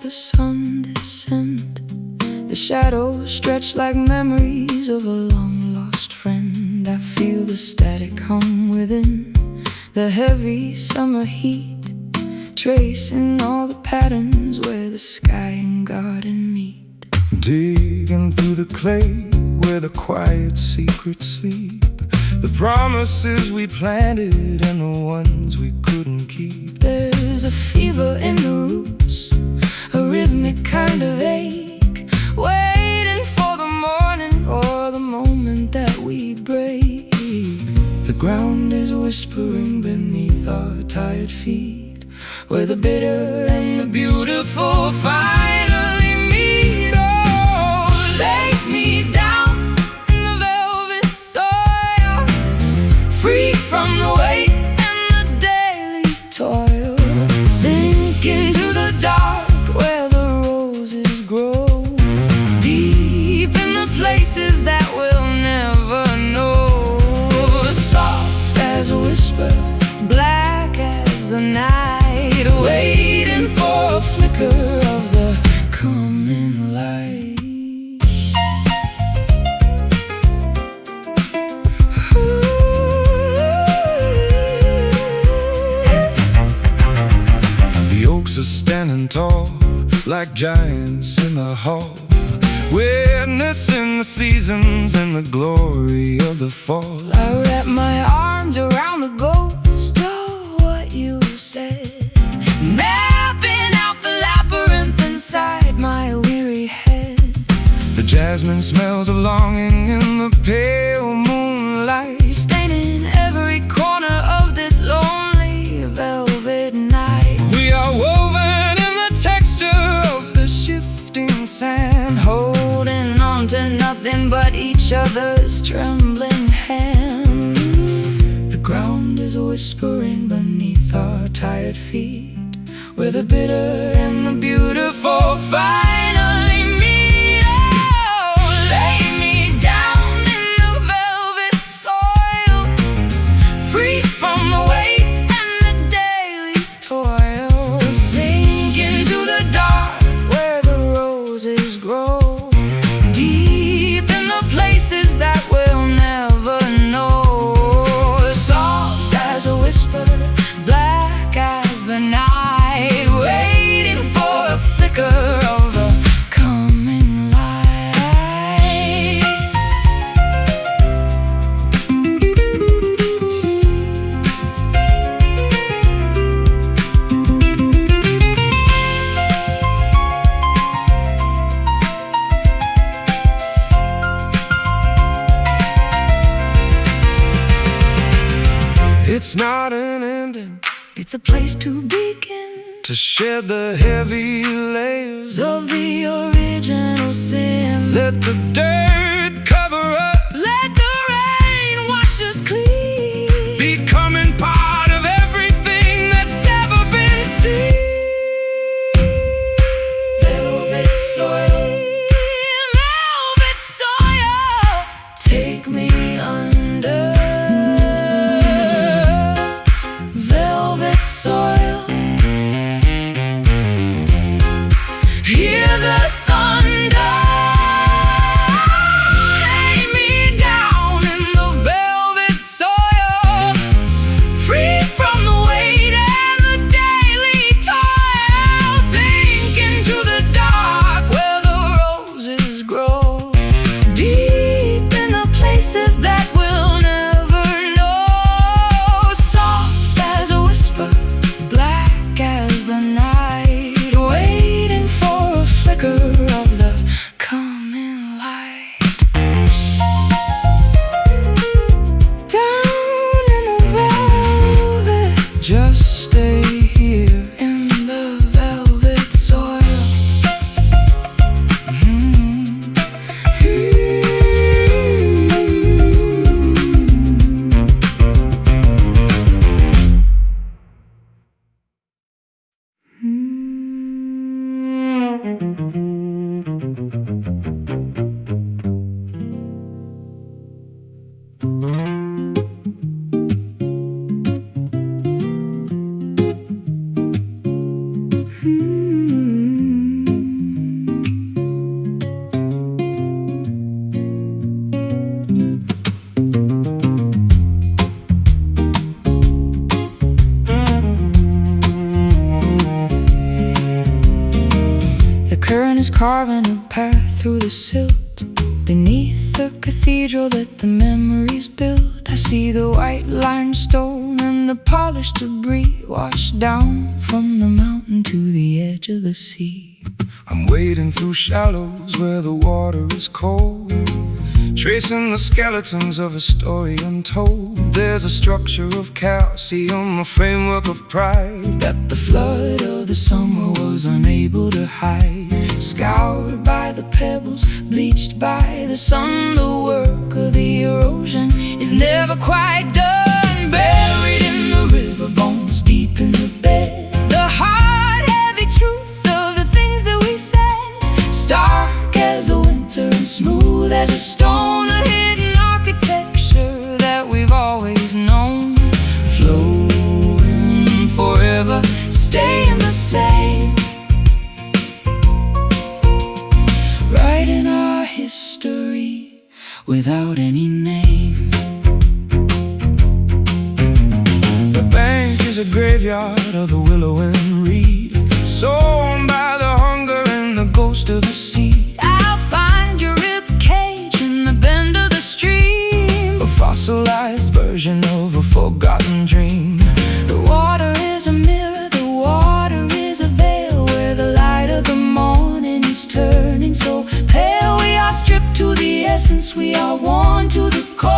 The sun descend, the shadows stretch like memories of a long-lost friend. I feel the static hum within, the heavy summer heat, tracing all the patterns where the sky and garden meet. Digging through the clay where the quiet secrets sleep, the promises we planted and the ones we couldn't keep. There's a fever in the roots, a rhythmic kind of ache, waiting for the morning or the moment that we break. The ground is whispering beneath our tired feet, where the bitter and the beautiful finally meet. Oh, lay me down in the velvet soil, free from the weight and the daily toil. Sink into the dark where the roses grow, deep in the places that we'll never know. Soft as a whisper, black as the night, waiting for a flicker of the coming light. The oaks are standing tall like giants in the hall, witnessing the seasons and the glory of the fall. I wrap my arms around the ghost of what you said, mapping out the labyrinth inside my weary head. The jasmine smells of longing in the pale moonlight, staining every corner of this lonely velvet night. we are woven in the texture of the shifting sand, holding on to nothing but each other's trembling hand. The ground is whispering beneath our tired feet, where the bitter and the beautiful finally meet. Oh, lay me down in the velvet soil, free from the weight and the daily toil. Sink into the dark where the roses grow, deep in the places that we'll never know. Soft as a whisper, black as the night, waiting for a flicker of the coming light. it's not an ending, It's a place to begin, to shed the heavy layers of the original sin. let the dirt cover us, Let the rain wash us clean, becoming part of everything that's ever been seen. velvet soil, velvet soil, take me under. Velvet soil, hear the thunder. just stay here in the velvet soil. Carving a path through the silt beneath the cathedral that the memories built. I see the white limestone and the polished debris washed down from the mountain to the edge of the sea. I'm wading through shallows where the water is cold, tracing the skeletons of a story untold. There's a structure of calcium, a framework of pride that the flood of the summer was unable to hide. Scoured by the pebbles, bleached by the sun, the work of the erosion is never quite done. Buried in the river bones, deep in the bed, the hard, heavy truths of the things that we said. Stark as a winter and smooth as a stone, a hidden architecture that we've always known. Flowing forever, staying the same. Writing our history without any name. The bank is a graveyard of the willow and reed, sown by the hunger and the ghost of the sea. I'll find your rib cage in the bend of the stream, a fossilized version of a forgotten dream. The water is a mirror, the water is a veil, where the light of the morning is turning so pale. We are stripped to the essence, we are worn to the core,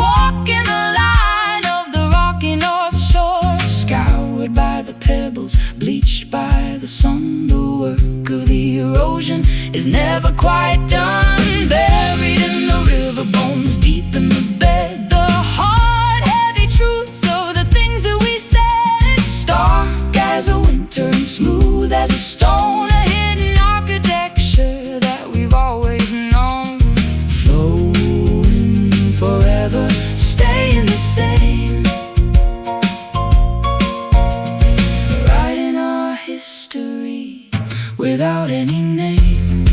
walking the line of the rocky north shore. Scoured by the pebbles, bleached by the sun, the work of the erosion is never quite done. Buried in the river bones, deep in the bed, the hard, heavy truths of the things that we said. Stark as a winter and smooth as a stone, a hidden architecture that we've always known. Flowing forever, Staying the same. Writing our history without any name.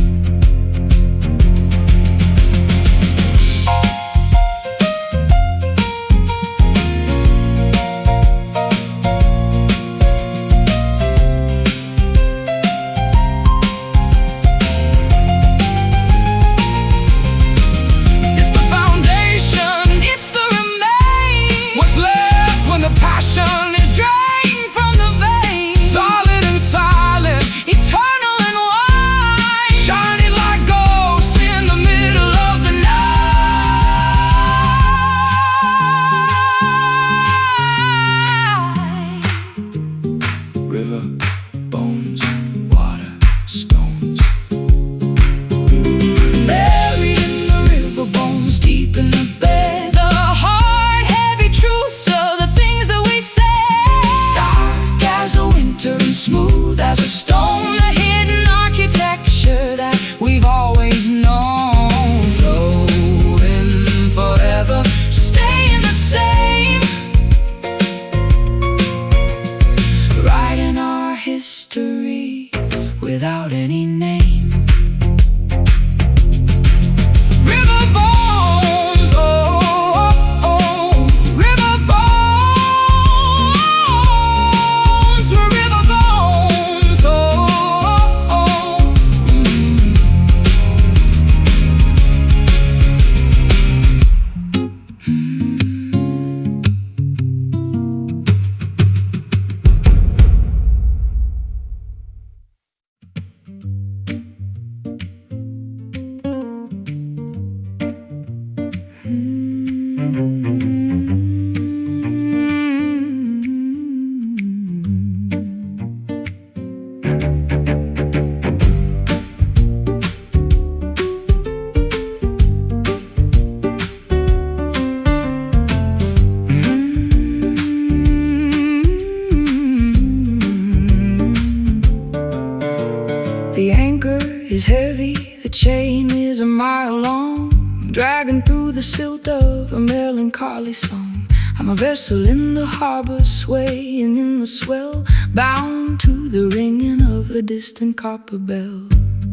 chain is a mile long, dragging through the silt of a melancholy song. I'm a vessel in the harbor, swaying in the swell, bound to the ringing of a distant copper bell.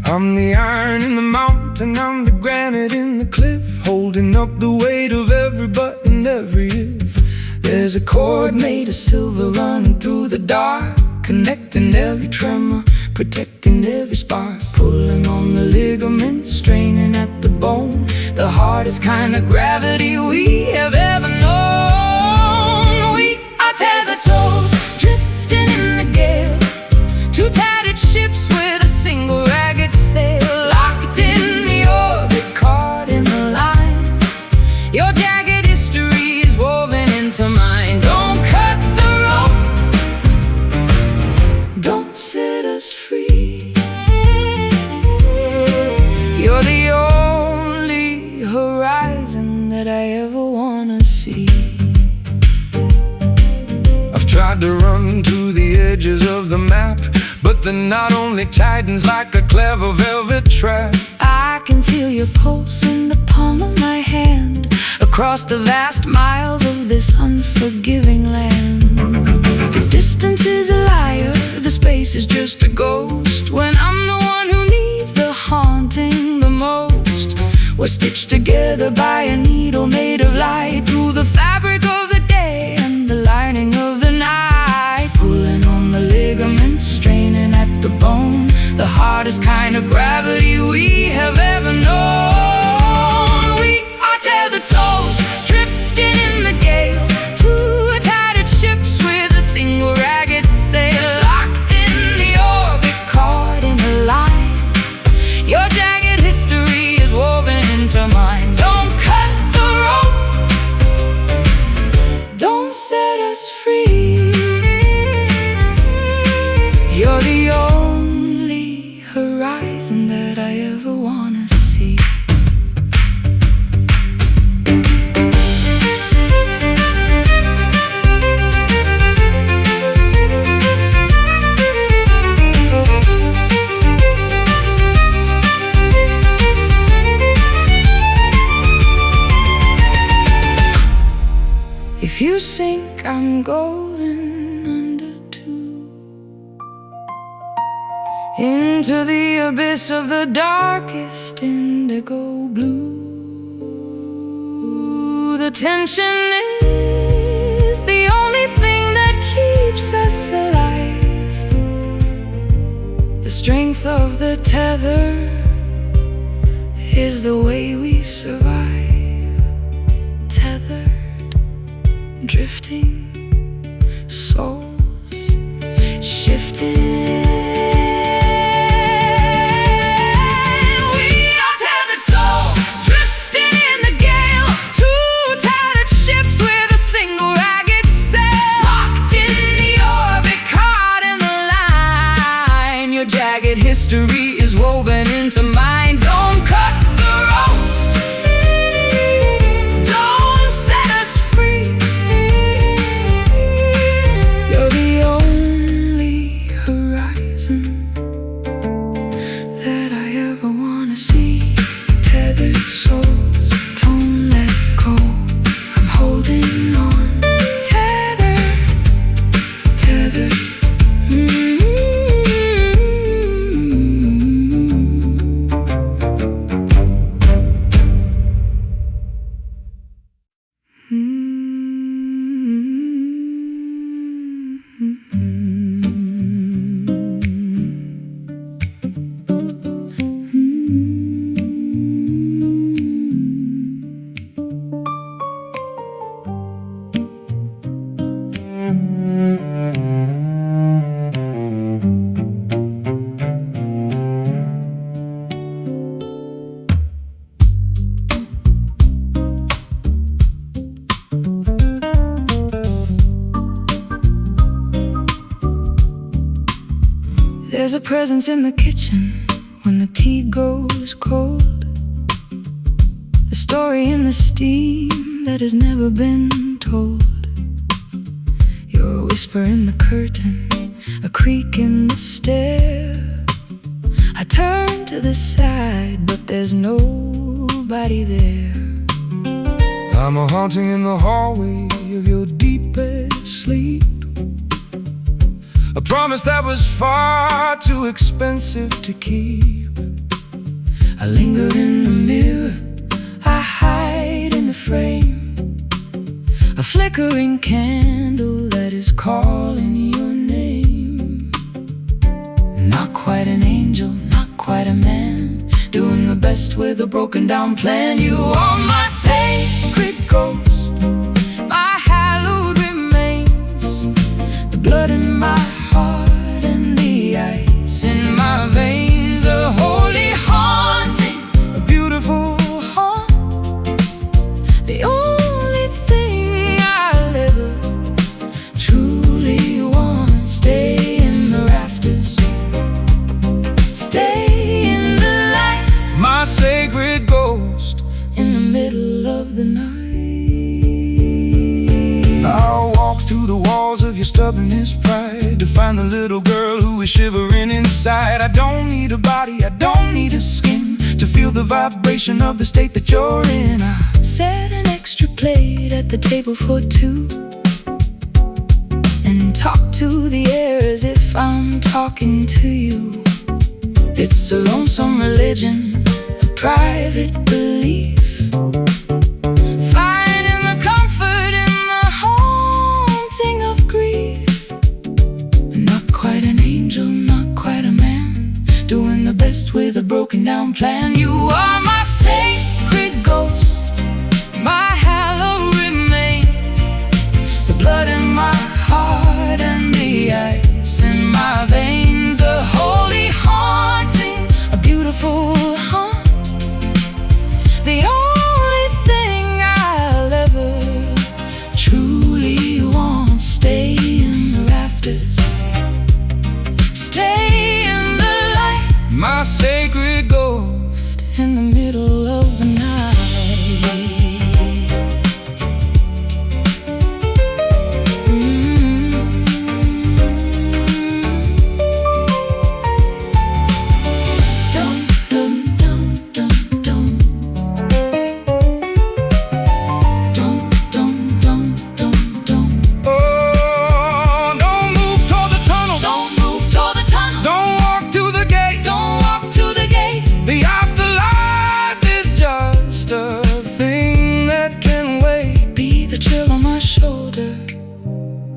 I'm the iron in the mountain, I'm the granite in the cliff, holding up the weight of every button, every if. There's a cord made of silver running through the dark, connecting every tremor, protecting every spark, pulling on the ligaments, straining at the bone. The hardest kind of gravity we have ever known. We are tethered souls, drifting in the gale, two tattered ships with a single ragged sail, locked in the orbit, caught in the line. Your jagged history is woven into mine. Don't cut the rope, don't set us free. You're the only horizon that I ever wanna see. I've tried to run to the edges of the map, but the knot only tightens like a clever velvet trap. I can feel your pulse in the palm of my hand, across the vast miles of this unforgiving land. The distance is a liar, the space is just a ghost, when I'm the one who needs the haunting the most. We're stitched together by a needle made of light, through the fabric of the day and the lining of the night, pulling on the ligaments, straining at the bone. The hardest kind of gravity we have ever known. We are tethered souls, drifting in the gale, two tattered ships with a single ragged sail, locked in the orbit, caught in a line. Your jagged history is woven into mine. Don't cut the rope, don't set us free. You're the only horizon that I ever wanna see. If you sink, I'm going under too, into the abyss of the darkest indigo blue. The tension is the only thing that keeps us alive. The strength of the tether is the way we survive. Tethered, drifting, souls shifting. We are tethered souls, drifting in the gale, two tattered ships with a single ragged sail, locked in the orbit, caught in the line. Your jagged history is woven into mine. Don't cut the rope, don't set us free. You're the only horizon that I ever wanna see. Tethered souls, don't let go, I'm holding on. Tethered, tethered. There's a presence in the kitchen when the tea goes cold, a story in the steam that has never been told. You're a whisper in the curtain, a creak in the stair, I turn to the side, but there's nobody there. I'm a haunting in the hallway of your deepest sleep, a promise that was far too expensive to keep. I linger in the mirror, I hide in the frame, a flickering candle that is calling your name. Not quite an angel, not quite a man, doing the best with a broken down plan. You are my sacred ghost, my hallowed remains, the blood in my heart and the ice in my veins. A holy haunting, A beautiful haunt, the only thing I'll ever truly want. Stay in the rafters, stay in the light, my sacred ghost. in the middle of the night. I'll walk through the walls of your stubbornness pride to find the little girl who is shivering inside. I don't need a body, I don't need a skin to feel the vibration of the state that you're in. I Set an extra plate at the table for two, and talk to the air as if I'm talking to you. It's a lonesome religion, a private belief, finding the comfort in the haunting of grief. Not quite an angel, not quite a man, doing the best with a broken down plan. You are my sacred ghost, my hallowed remains, the blood in my heart and the ice in my veins. A holy haunting, a beautiful haunt, the only thing I'll ever truly want. Stay in the rafters, stay in the light, my sacred ghost. in the middle of the night. Dum, dum, dum, dum, dum. Dum, dum, dum, dum, dum. Oh, don't move toward the tunnel, Don't move toward the tunnel, don't walk to the gate. don't walk to the gate. The afterlife is just a thing that can wait. Be the chill on my shoulder,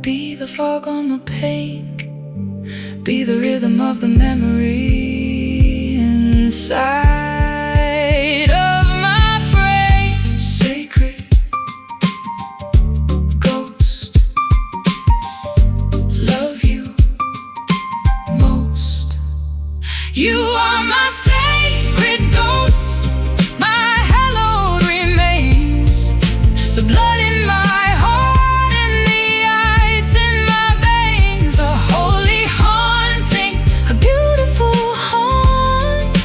be the fog on the pain, be the rhythm of the memory inside of my brain. Sacred ghost, love you most. You are my sacred ghost, my hallowed remains, the blood in my heart and the ice in my veins. A holy haunting, a beautiful haunt,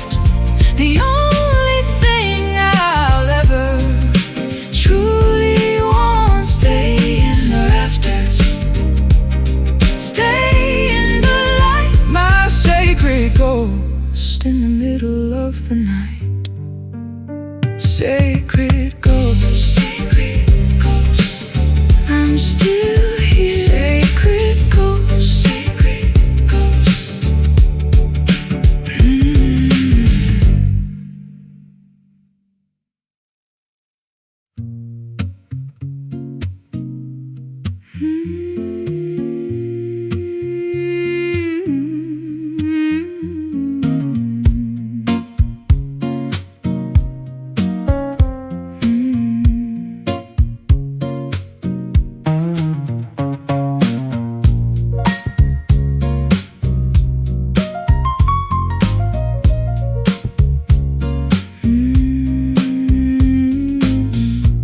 the only thing I'll ever truly want. Stay in the rafters, stay in the light, My sacred ghost, in the middle of the night. sacred ghost, Sacred ghost, I'm still here. Sacred ghost, sacred ghost.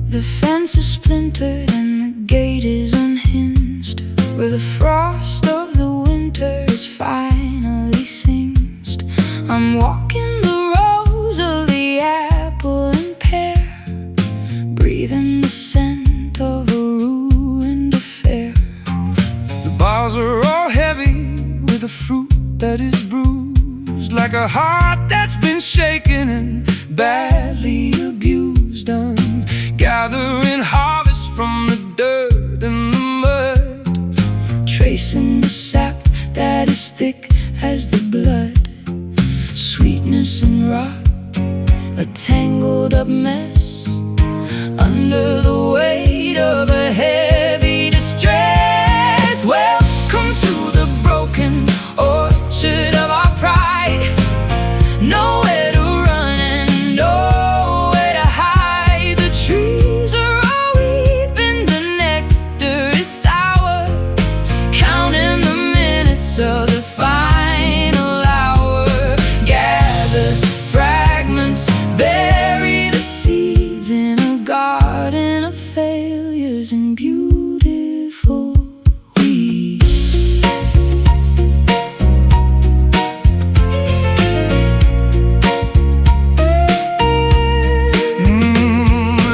The fence is splintered and the gate is unhinged, where the frost of the winter is finally singed. I'm walking the rows of the apple and pear, breathing the scent of a ruined affair. the boughs are all heavy with the fruit that is bruised, like like a heart that's been shaken and badly abused. I'm gathering harvest from the dirt and the mud, tracing the sap that is thick as the blood. Sweetness and rot, a tangled up mess, under the weight of a heavy distress. Welcome to the broken orchard of our pride. Nowhere to run and nowhere to hide. The trees are all weeping, the nectar is sour, counting the minutes of the final hour. Gather fragments, bury the seeds in a garden of failures and beautiful weeds.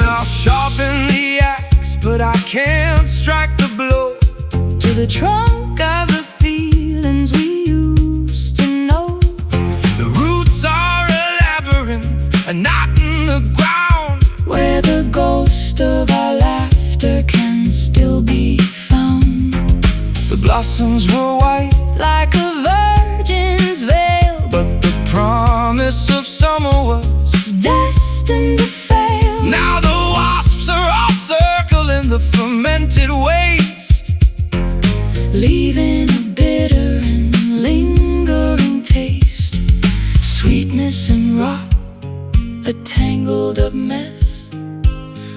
I'll sharpen the axe, but I can't strike the blow To the trunk of the feelings we used to know. The roots are a labyrinth, a knot in the ground, Where the ghost of our laughter can still be found. the blossoms were white, Like a virgin's veil, but the promise of summer was destined to fail. now the wasps are all circling the fermented waste, Leaving a bitter and lingering taste. Sweetness and rot, a tangled up mess,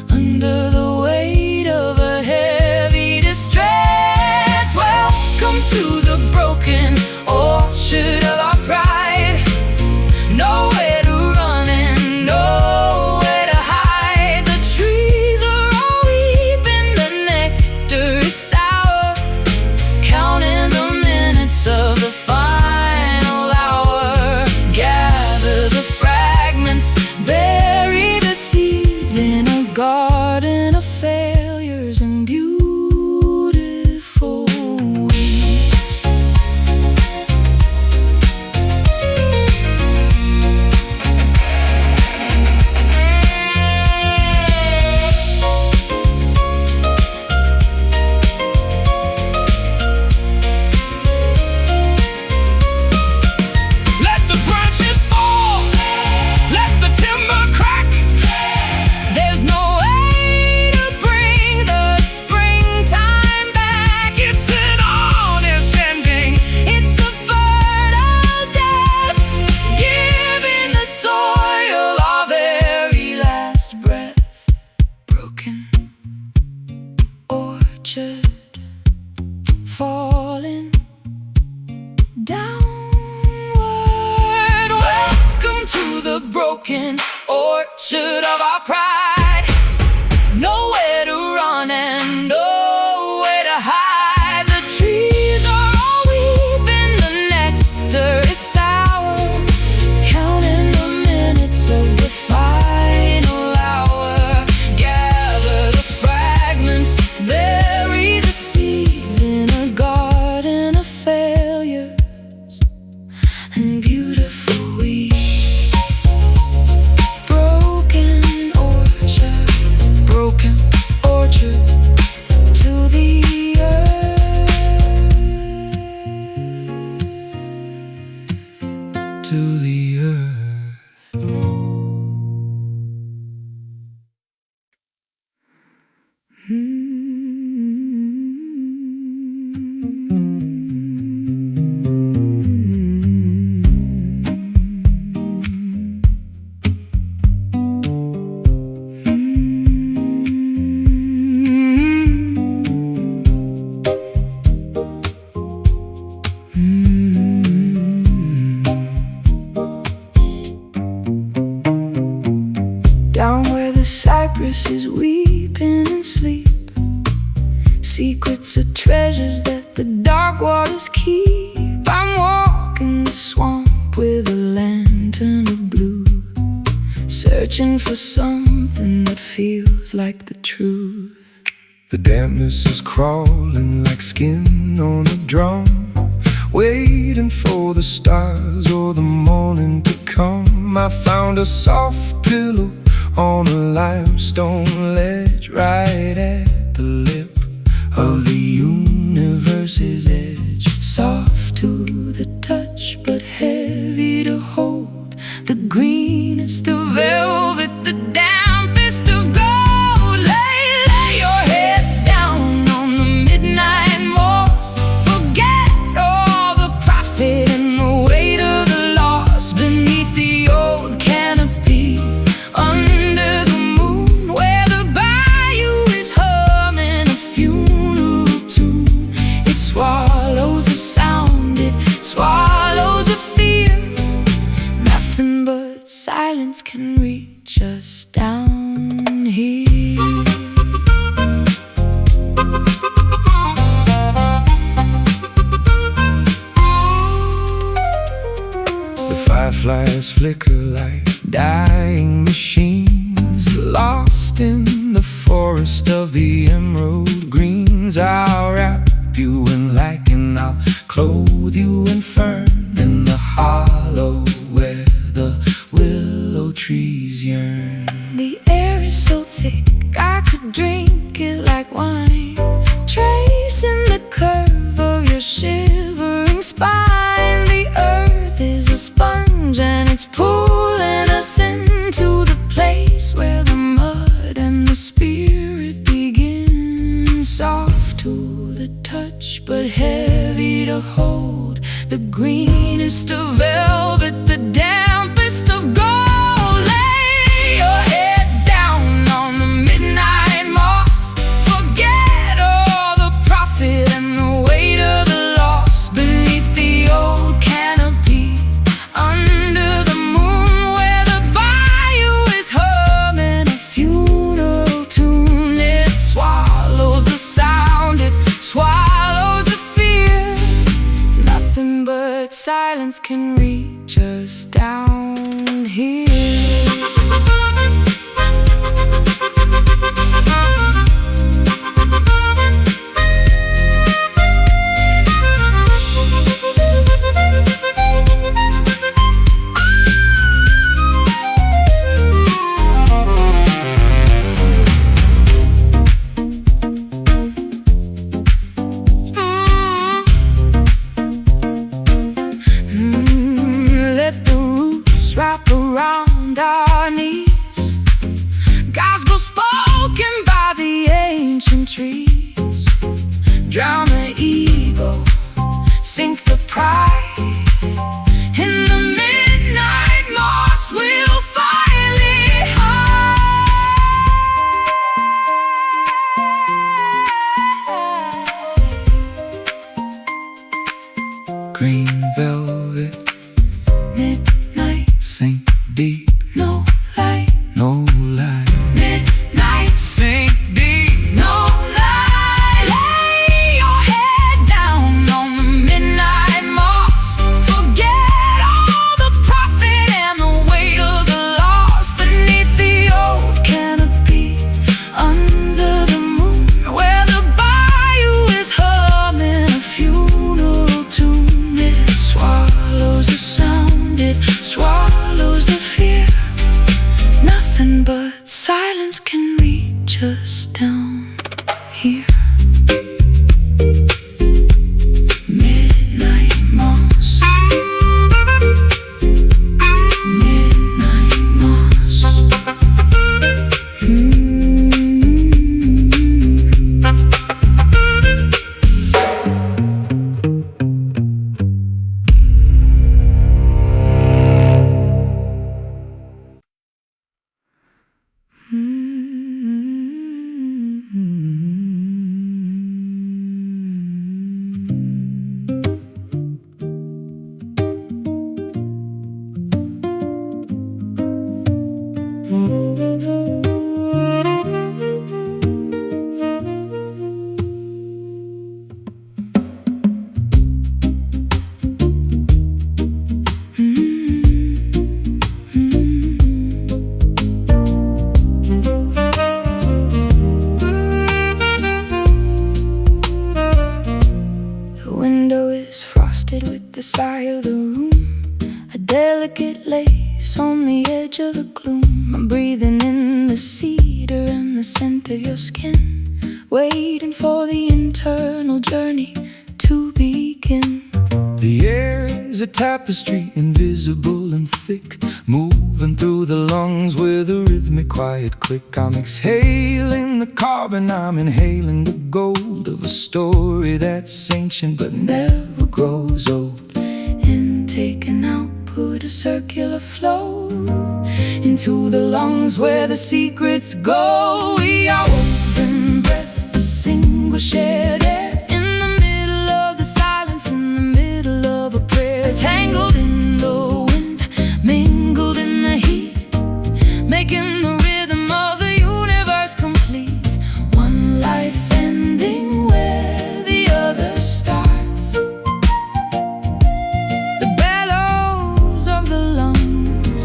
under the weight of a heavy distress. Welcome to the broken orchard of our pride. Nowhere to run and nowhere to hide. The trees are all weeping, the nectar is sour, counting the minutes of the final hour. Gather the fragments, bury the seeds in a garden of failures and beautiful weeds. let the branches fall, let the timber crack. There's no way to bring the springtime back. It's an honest ending, It's a fertile death, giving the soil our very last breath. Broken orchard, falling downward. Welcome to the broken orchard of our pride. Nowhere to run and nowhere to hide. The trees are all weeping, the nectar is sour, counting the minutes of the final hour. Gather the fragments, bury the seeds in a garden of failures and beautiful weeds. Broken orchard, broken orchard, to the earth. to the earth. Down where the cypress is weeping in sleep, secrets are treasures that the dark waters keep. I'm walking the swamp with a lantern of blue, searching for something that feels like the truth. The dampness is crawling like skin on a drum, waiting for the stars or the morning to come. I found a soft pillow on a limestone ledge, right at the lip of the universe's edge. Soft to the touch, but heavy to hold. The greenest of velvet, the dampest of gold. Lay your head down on the midnight moss. Forget all the profit and the weight of the loss. Beneath the old canopy, under the moon, where the bayou is humming a funeral tune. It swallows the sound, it swallows the fear. Nothing but silence can reach us down here. The fireflies flicker like dying machines, lost in the forest of the emerald greens. I'll wrap you in lichen, I'll clothe you in fern, in the hollow where the willow trees yearn. The air is so thick, I could drink it like wine, tracing the curve of your shivering spine. The earth is a sponge and it's pulling us into the place where the mud and the spirit begin. Soft to the touch, but heavy to hold. The greenest of velvet, the dampest of gold. Lay your head down on the midnight moss. Forget all the profit and the weight of the loss. Beneath the old canopy, under the moon, where the bayou is humming a funeral tune. It swallows the sound, it swallows the fear. Nothing but silence can reach us down here. Let the roots wrap around our knees, gospel spoken by the ancient trees. Drown the ego, sink the pride. In the midnight moss we'll finally hide. Green velvet, midnight, sink deep, no light, no light. Midnight, sink deep, no light. Lay your head down on the midnight moss. the sigh of the room, a delicate lace on the edge of the gloom. I'm breathing in the cedar and the scent of your skin, waiting for the internal journey to begin. The air is a tapestry, invisible and thick, moving through the lungs with a rhythmic quiet click. I'm exhaling the carbon, I'm inhaling the gold of a story that's ancient but never grows old. Intake and output, a circular flow into the lungs where the secrets go. We are woven breath, a single shared air, tangled in the wind, mingled in the heat, making the rhythm of the universe complete. One life ending where the other starts. The bellows of the lungs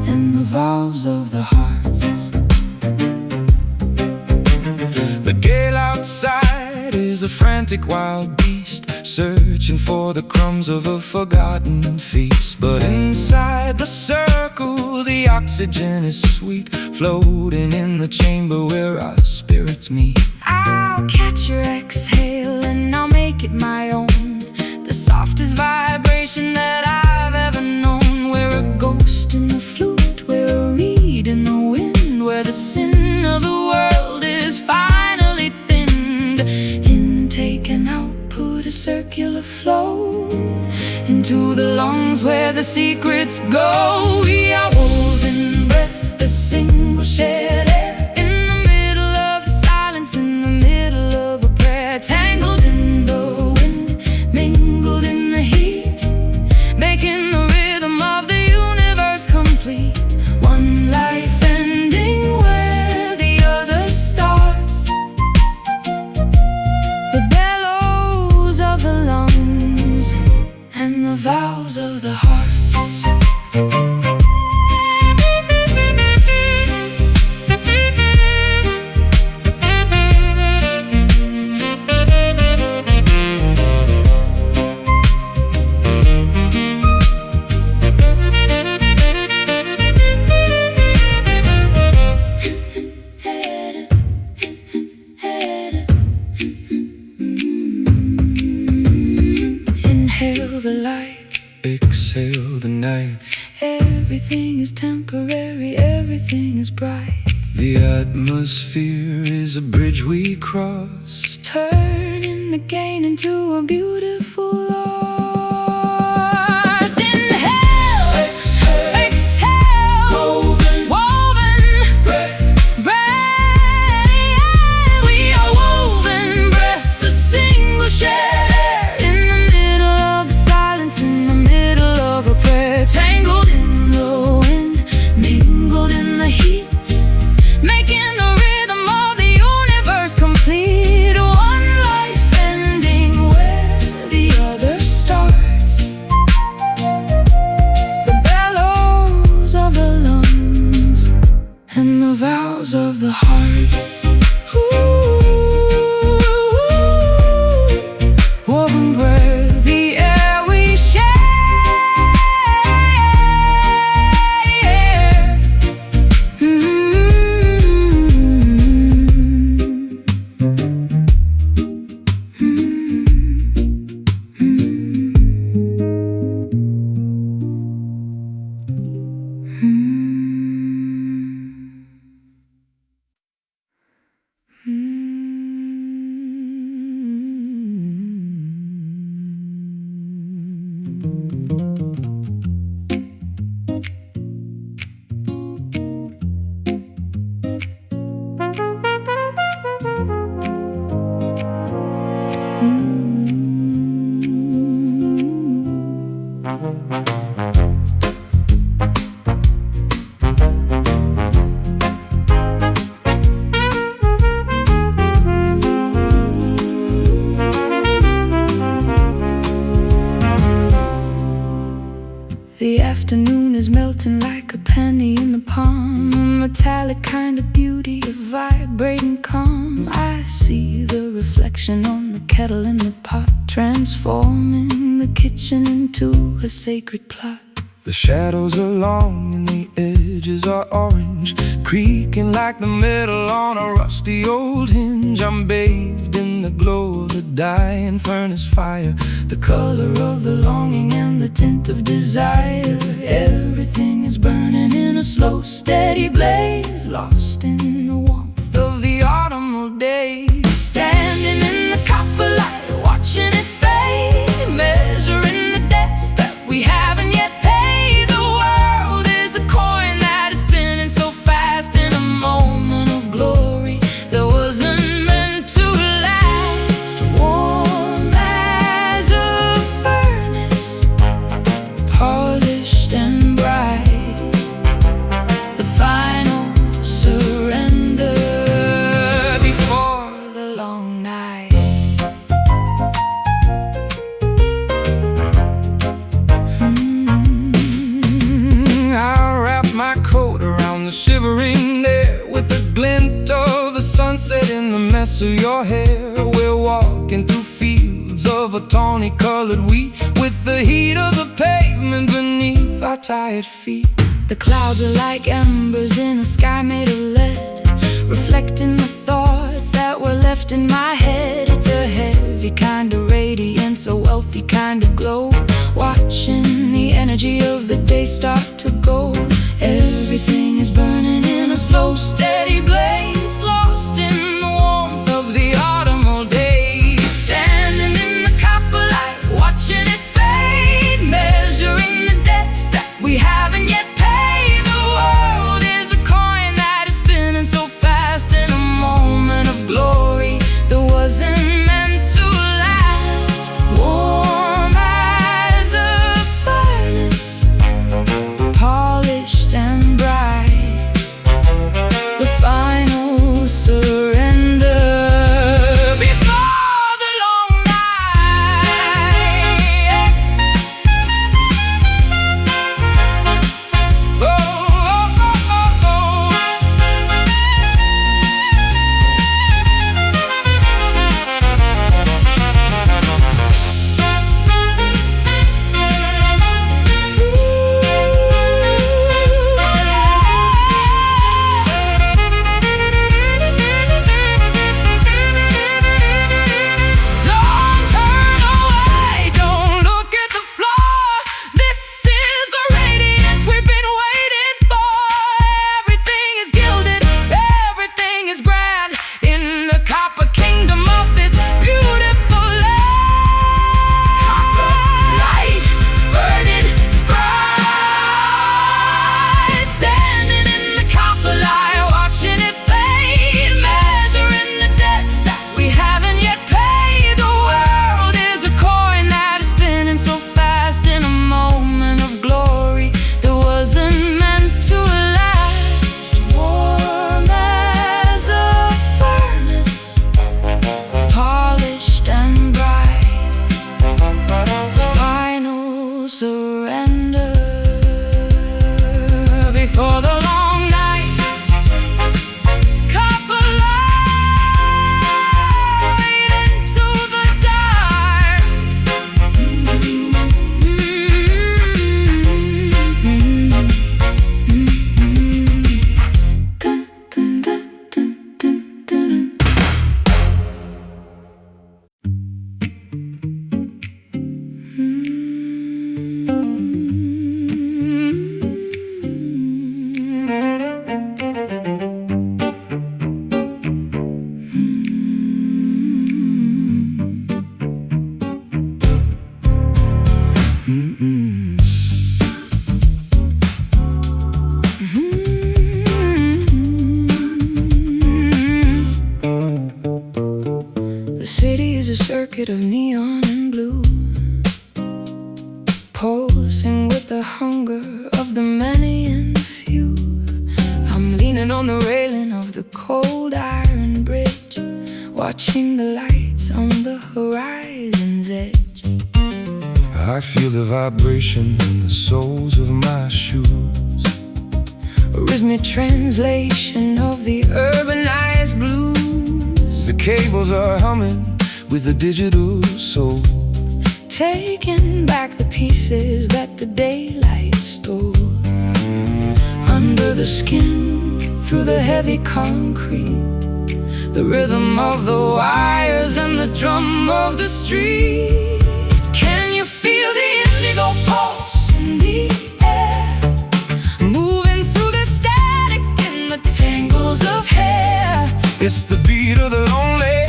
and the valves of the hearts. The gale outside is a frantic wild beast, searching for the crumbs of a forgotten feast. But inside the circle, the oxygen is sweet, floating in the chamber where our spirits meet. I'll catch your exhale and I'll make it my own, the softest vibration that I've ever known. We're a ghost in the flute, we're a reed in the wind, where the sin of the world is finally thinned. Intake and output, a circular flow into the lungs where the secrets go. We are woven breath, a single shared air, in the middle of the silence, in the middle of a prayer. Tangled in the wind, mingled in the heat, making the rhythm of the universe complete. One life ending where the other starts. The bellows of the lungs and the vows of the hearts. Inhale the light, exhale the night. Everything is temporary, everything is bright. The atmosphere is a bridge we cross, Turning the gain into a beautiful loss. Inhale, exhale, exhale, woven, breath. We are woven breath, the single shared air, in the middle of the silence, in the middle of a prayer. Tangled in the wind, mingled in the heat, making the rhythm of the universe complete. One life ending where the other starts. The bellows of the lungs and the vows of the hearts. Woven breath, the air we share. The afternoon is melting like a penny in the palm, a metallic kind of beauty, a vibrating calm. I see the reflection on the kettle in the pot, transforming the kitchen into a sacred plot. The shadows are long and the edges are orange, creaking like the metal on a rusty old hinge. I'm bathed in the glow of the dying furnace fire, the color of the longing and the tint of desire. Everything is burning in a slow, steady blaze, lost in the warmth of the autumnal days. Standing in the copper light, watching it fade, measuring the debts that we haven't yet paid. Shivering there with the glint of the sunset in the mess of your hair. We're walking through fields of a tawny colored wheat, with the heat of the pavement beneath our tired feet. The clouds are like embers in a sky made of lead, reflecting the thoughts that were left in my head. It's a heavy kind of radiance, a wealthy kind of glow, watching the energy of the day start to go. Everything is burning in a slow, steady blaze, lost in the warmth of the autumnal days. Standing in the copper light, watching it fade, measuring the debts that we haven't yet paid. The world is a coin that is spinning so fast, in a moment of glory that wasn't meant to last. Warm as a furnace, polished and bright, the final surrender before the long night. Oh, oh, oh, oh, Don't turn away, don't look at the floor. This is the radiance we've been waiting for. Everything is gilded, everything is grand, in the copper kingdom of this beautiful land. Copper light burning bright, standing in the copper light, watching it fade, measuring the debts that we haven't yet paid. The world is a coin that is spinning so fast, in a moment of glory that wasn't meant to last. Warm as a furnace, polished and bright, the final surrender before the long night. Copper light into the dark. The city is a circuit of neon and blue, pulsing with the hunger of the many and the few. I'm leaning on the railing of the cold iron bridge, watching the lights on the horizon's edge. I feel the vibration in the soles of my shoes, A rhythmic translation of the urbanized blues. the cables are humming with a digital soul. taking back the pieces that the daylight stole. Under the skin, through the heavy concrete, the rhythm of the wires and the drum of the street. Can you feel the indigo pulse in the air, moving through the static in the tangles of hair? It's the beat of the lonely,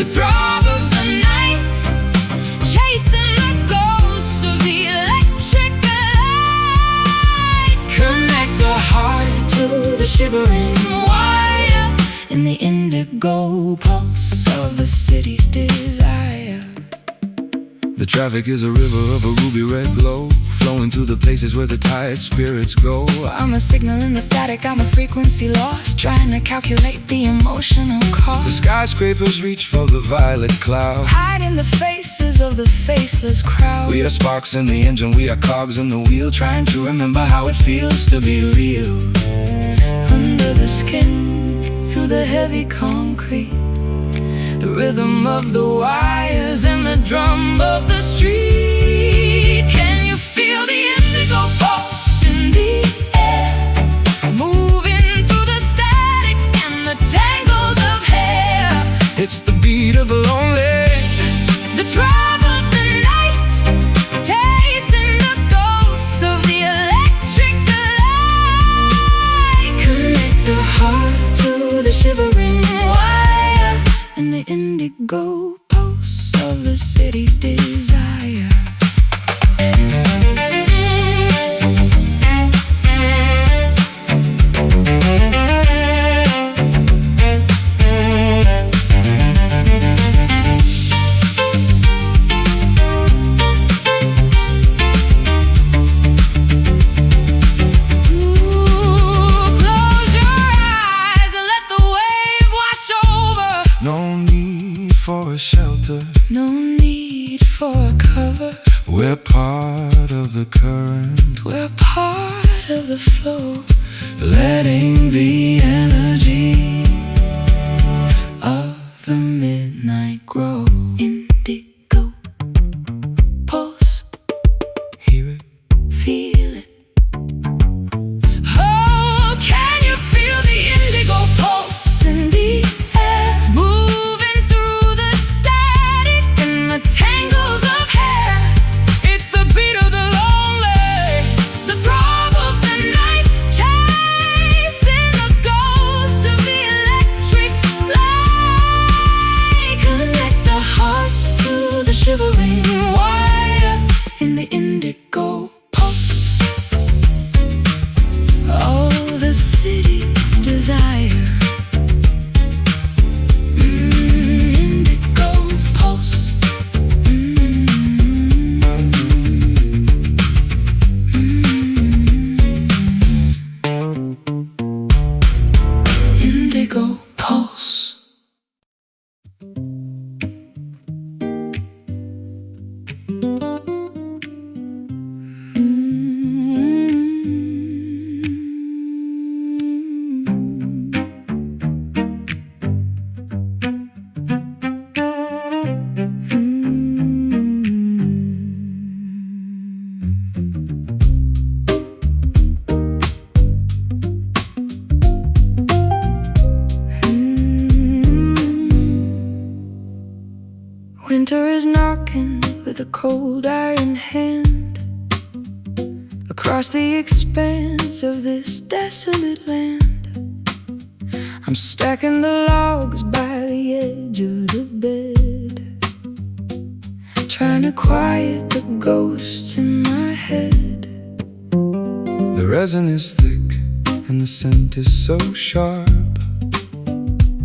the throb of the night, chasing the ghosts of the electric light. Connect the heart to the shivering wire in the indigo pulse of the city's desire. the traffic is a river of a ruby red glow, flowing to the places where the tired spirits go. I'm a signal in the static, I'm a frequency lost, trying to calculate the emotional cost. The skyscrapers reach for the violet cloud, hide in the faces of the faceless crowd. we are sparks in the engine, we are cogs in the wheel, trying to remember how it feels to be real. Under the skin, through the heavy concrete, the rhythm of the wires and the drum of the street. Can you feel the indigo pulse in the air, moving through the static and the tangles of hair? It's the beat of the lonely, the throb of the night, tasting the ghosts of the electric light. Connect the heart to the shivering wire and the indigo pulse of the city's desire. no need for a shelter, No need for a cover, we're part of the current, we're part of the flow, letting the energy of the midnight grow. Indigo pulse, hear it. feel it. Oh, can you feel the indigo pulse in the air, moving through the static and the tangles of hair? It's the beat of the lonely, The throb of the night, chasing the ghosts of the electric light. Connect the heart to the shivering wire in the indigo pulse. Oh, the city's desire. Indigo pulse. Indigo pulse. Winter is knocking with a cold iron hand across the expanse of this desolate land. I'm stacking the logs by the edge of the bed, trying to quiet the ghosts in my head. the resin is thick and the scent is so sharp,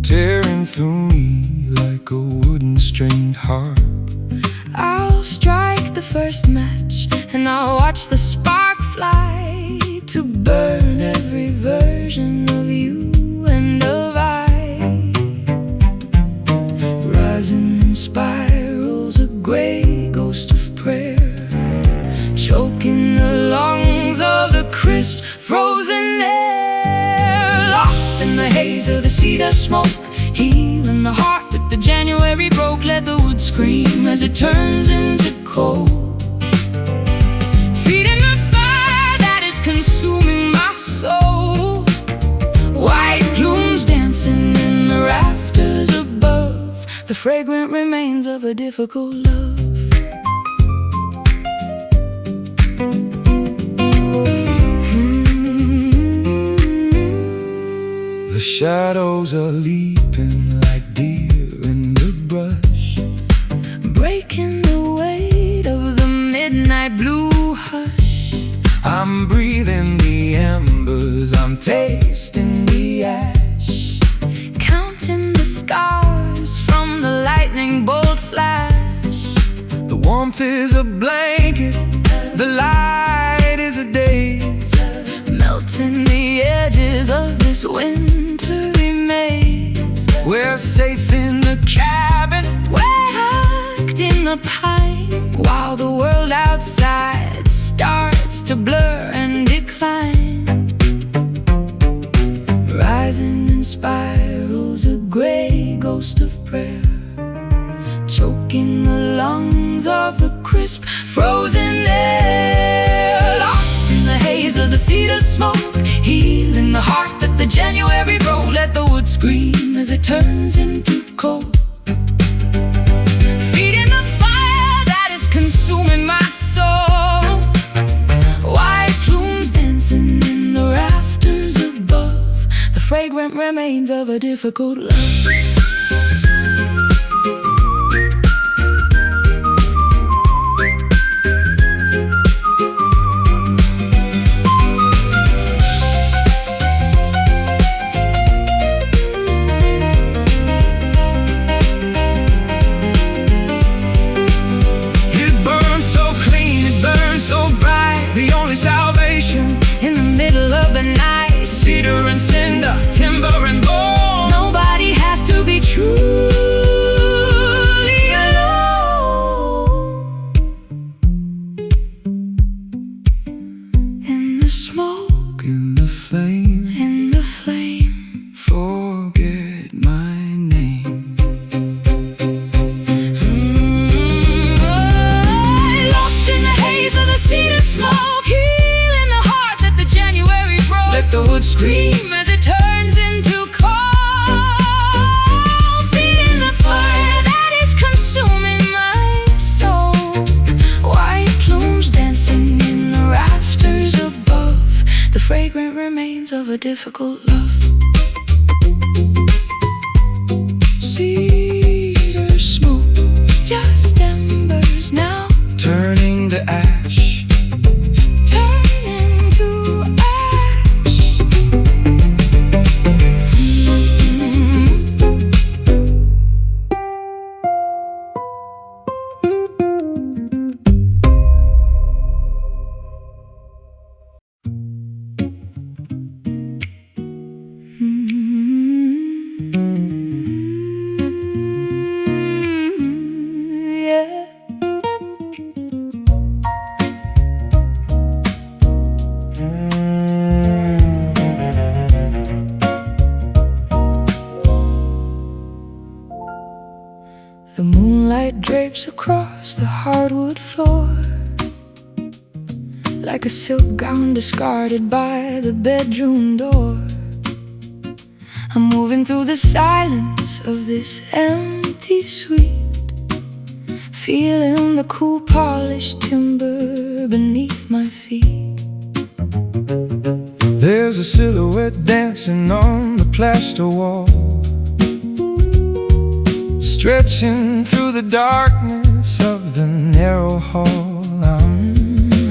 tearing through me like a wooden stringed harp. I'll strike the first match and I'll watch the spark fly to burn every version of you and of I, rising in spirals, a gray ghost of prayer, choking the lungs of the crisp frozen air. Lost in the haze of the cedar smoke, healing the heart that the January broke. Let the wood scream as it turns into cold. cold. Feeding the fire that is consuming my soul. White plumes dancing in the rafters above, the fragrant remains of a difficult love. The shadows are leaping like deer in the brush, breaking the weight of the midnight blue hush. I'm breathing the embers, I'm tasting the ash, counting the scars from the lightning bolt flash. the warmth is a blanket, the light is a daze, melting the edges of this wintry maze. we're safe in the cabin, we're tucked in the pine, while the world outside starts to blur and decline. Rising in spirals, a gray ghost of prayer, choking the lungs of the crisp, frozen air. Lost in the haze of the cedar smoke, healing the heart that the January broke. Let the wood scream as it turns into coal. Feeding the fire that is consuming my soul. White plumes dancing in the rafters above, the fragrant remains of a difficult love. Cedar and cinder, timber and gold. Nobody has to be truly alone. In the smoke, in the flame, in the flame, forget my name. Lost in the haze of the cedar smoke, healing the heart that the January broke. Let the wood scream as it turns into coal. Feeding the fire that is consuming my soul. White plumes dancing in the rafters above, the fragrant remains of a difficult love. Cedar smoke, just embers now, turning to ash, turning to ash. Yeah. The moonlight drapes across the hardwood floor, like a silk gown discarded by the bedroom door. I'm moving through the silence of this empty suite, feeling the cool polished timber beneath my feet. there's a silhouette dancing on the plaster wall, stretching through the darkness of the narrow hall.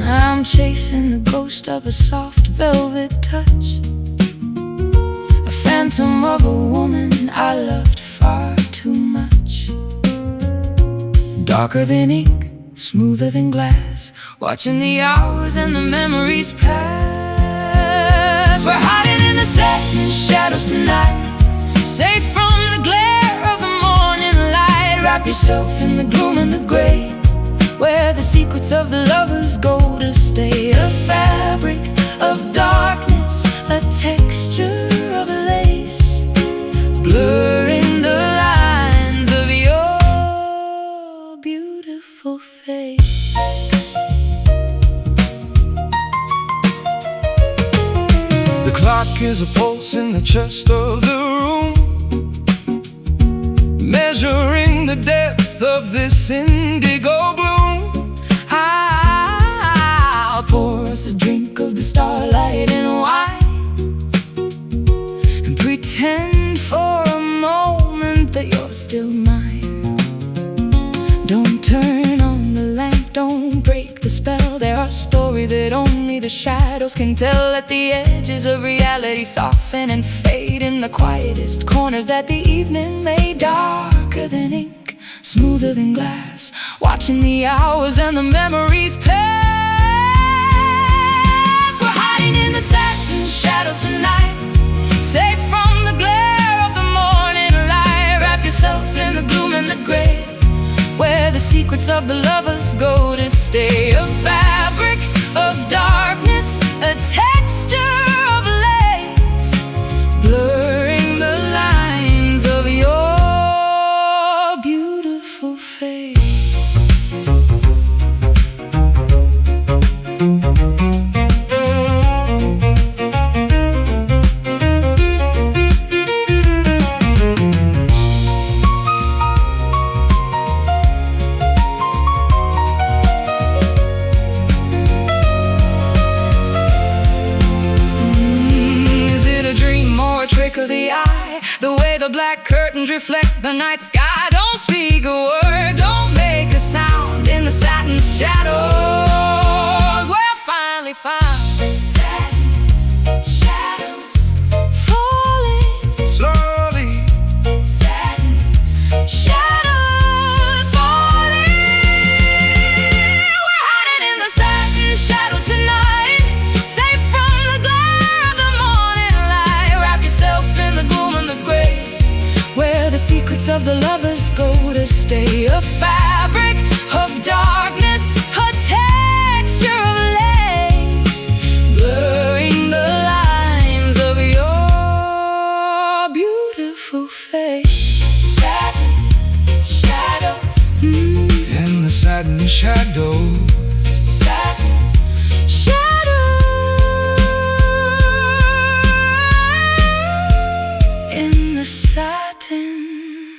I'm chasing the ghost of a soft velvet touch, a phantom of a woman I loved far too much. Darker than ink, smoother than glass, watching the hours and the memories pass. We're hiding in the setting shadows tonight, safe from the glare of the morning light. Wrap yourself in the gloom and the gray, where the secrets of the lovers go to stay. A fabric of darkness, a texture of lace, blurring the lines of your beautiful face. clock is a pulse in the chest of the room, measuring the depth of this indigo gloom. I'll pour us a drink of the starlight and wine, and pretend for a moment that you're still mine. Don't turn on the lamp, don't break the spell. There are stories that only the shadows can tell. Let the edges of reality soften and fade in the quietest corners that the evening made. Darker than ink, smoother than glass, watching the hours and the memories pass. We're hiding in the satin shadows tonight, safe from the glare of the morning light. Wrap yourself in the gloom and the gray, where the secrets of the lovers go to stay. A fabric of darkness, a texture of lace, blurring the lines of your beautiful face. Trick of the eye, the way the black curtains reflect the night sky. Don't speak a word, don't make a sound in the satin shadows. We're finally found satin shadows, falling slowly. Satin shadows falling. We're hiding in the satin shadow tonight, safe from the glare of the morning light. Wrap yourself in the gloom and the gray, where the secrets of the lovers go to stay. A fabric of darkness, a texture of lace, blurring the lines of your beautiful face. Satin shadows, In the satin shadows, satin shadows, in the satin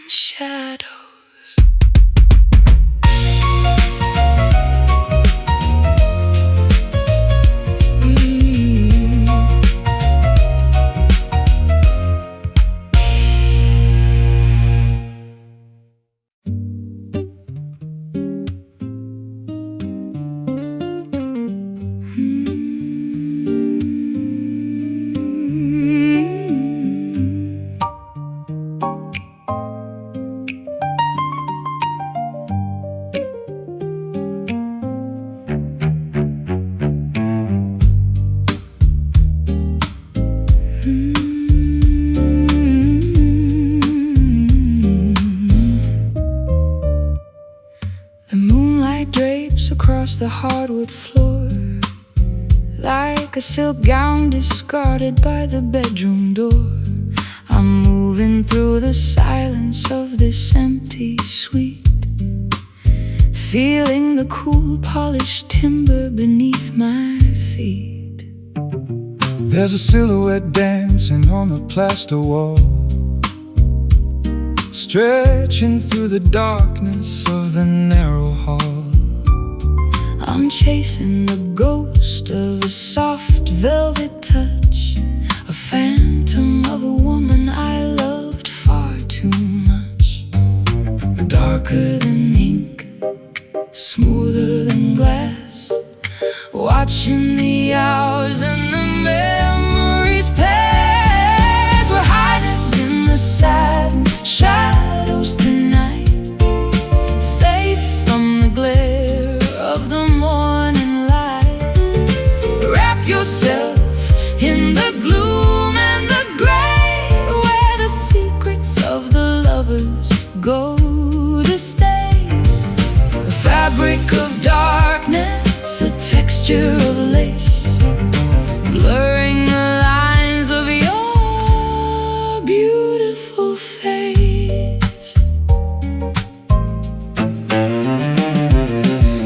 shadows. The moonlight drapes across the hardwood floor, like a silk gown discarded by the bedroom door. I'm moving through the silence of this empty suite, feeling the cool polished timber beneath my feet. there's a silhouette dancing on the plaster wall, stretching through the darkness of the narrow hall. I'm chasing the ghost of a soft velvet touch, a phantom of a woman I loved far too much. Darker than ink, smoother than glass, watching the hours and the memories pass. We're hiding in the satin shadows tonight, safe from the glare of the morning light. Wrap yourself in the gloom and the gray, where the secrets of the lovers go to stay. A fabric of darkness, a texture of lace, blurring the lines of your beautiful face.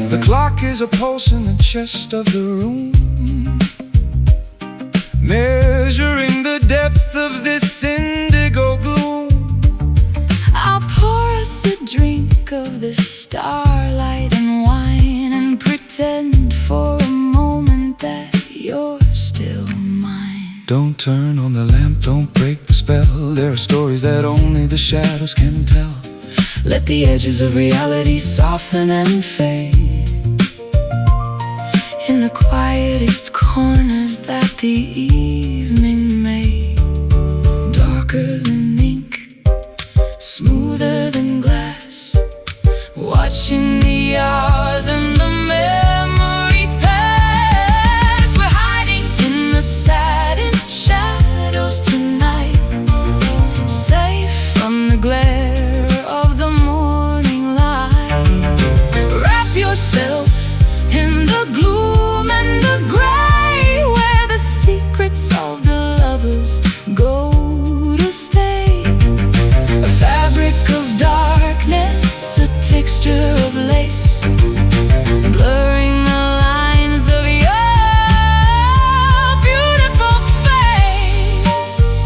The clock is a pulse in the chest of the room, measuring starlight and wine, and pretend for a moment that you're still mine. Don't turn on the lamp, don't break the spell. There are stories that only the shadows can tell. Let the edges of reality soften and fade in the quietest corners that the evening made. Darker than ink, smoother than glass, watching the hours and the memories pass. We're hiding in the satin shadows tonight, safe from the glare of the morning light. Wrap yourself in the gloom and the gray, where the secrets of the lovers go to stay. A fabric of darkness, a texture of lace, blurring the lines of your beautiful face.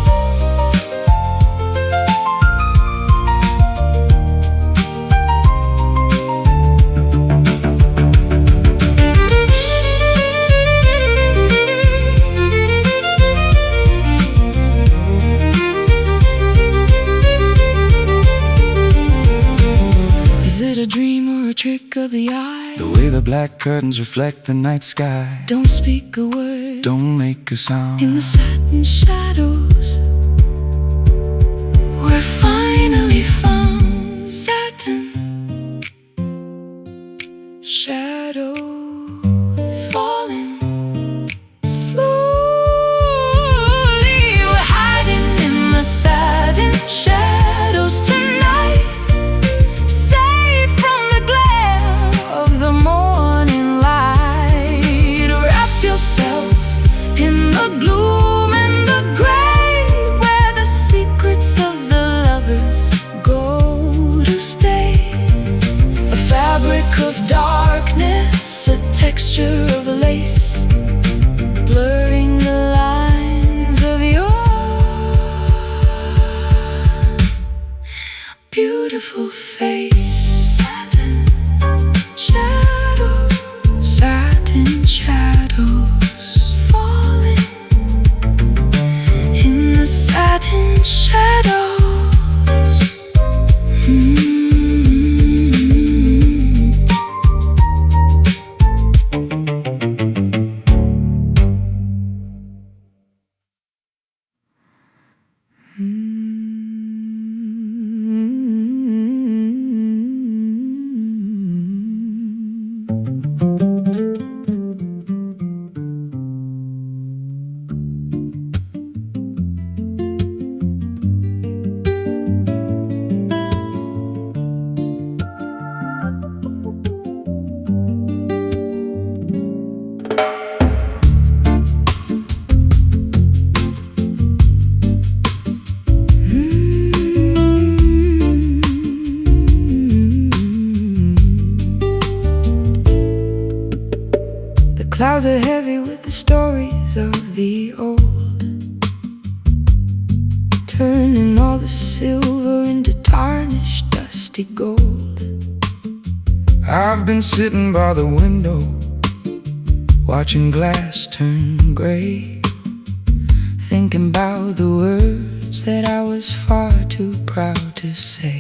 Is it a dream or a trick of the eye? The way the black curtains reflect the night sky. Don't speak a word, Don't make a sound. in the satin shadows we're finally found. Satin shadows falling slowly. We're hiding in the satin shadows tonight, safe from the glare of the morning light. Wrap yourself in the gloom and the gray, where the secrets of the lovers go to stay. A fabric of darkness, a texture of lace, blurring the lines of your beautiful face. Satin shadows, satin shadows falling in the satin shadows. Clouds are heavy with the stories of the old, turning all the silver into tarnished, dusty gold. I've been sitting by the window, watching glass turn gray, thinking about the words that I was far too proud to say.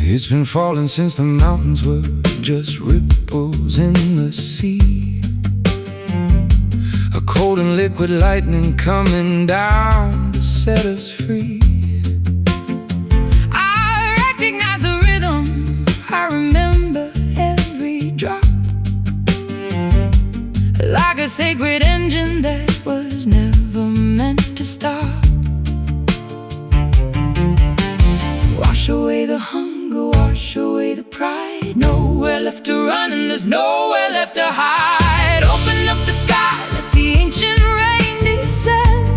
It's been falling since the mountains were just ripples in the sea. A cold and liquid lightning coming down to set us free. I recognize the rhythm, I remember every drop, like a sacred engine that was never meant to stop. Wash away the hunger, wash away the pride. Nowhere left to run and there's nowhere left to hide. Open up the sky, let the ancient rain descend.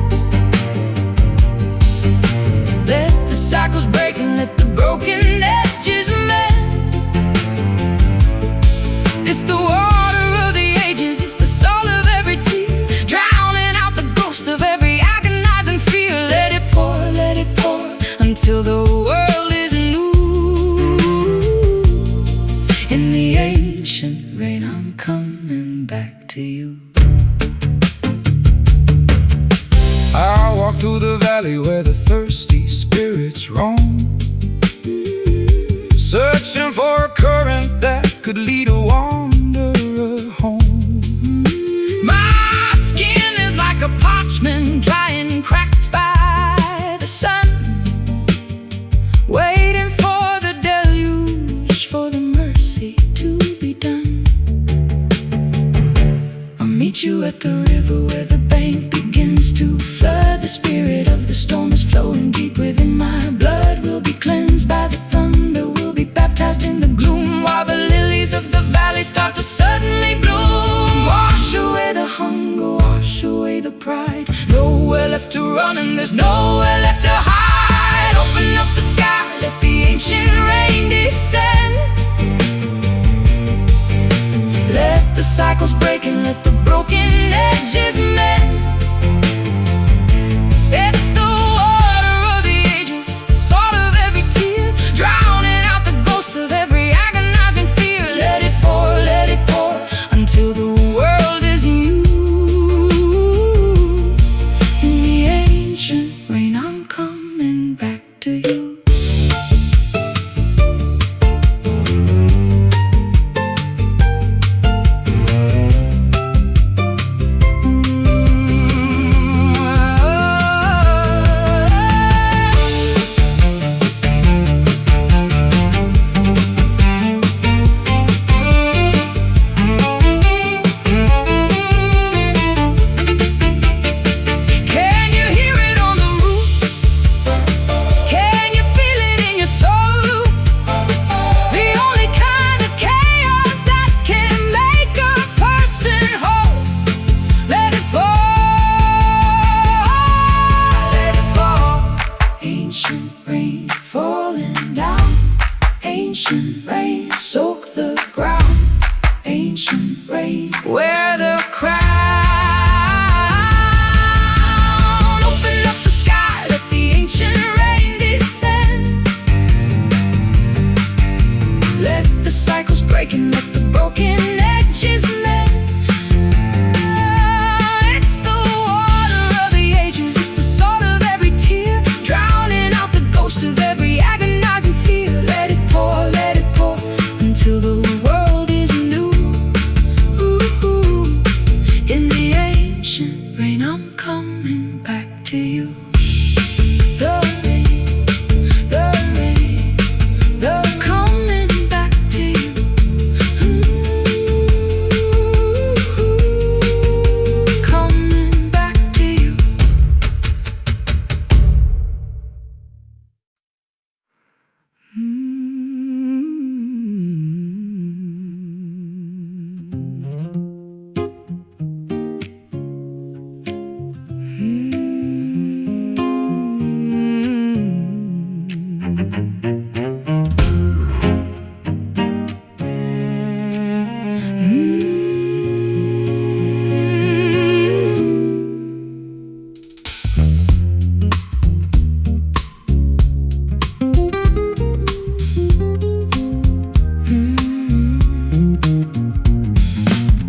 Let the cycles break and let the broken edges mend. It's the water of the ages, it's the soul of every tear, drowning out the ghost of every agonizing fear. Let it pour until the world is new. for a current that could lead a wanderer home. My skin is like a parchment, dry and cracked by the sun, waiting for the deluge, for the mercy to be done. I'll meet you at the river where the bank begins to flood. The spirit of the storm is flowing deep within my blood. We'll be cleansed by the thunder, we'll be baptized in the gloom, while the lilies of the valley start to suddenly bloom. Wash away the hunger, wash away the pride. Nowhere left to run and there's nowhere left to hide. Open up the sky, let the ancient rain descend. Let the cycles break and let the broken edges mend. It's the water of the ages, it's the salt of every tear, drowning out the ghosts of every agonizing fear. Let it pour until the world is new. In the ancient rain, I'm coming back to you. Ancient rain, soak the ground. Ancient rain, wear the crown. Open up the sky, let the ancient rain descend. Let the cycles break and let the broken edges mend. It's the water of the ages, it's the salt of every tear, drowning out the ghost of every agonizing fear. Let it pour until the world is new. Ooh, in the ancient rain, I'm coming back to you. The rain, the rain, the coming back to you. Coming back to you.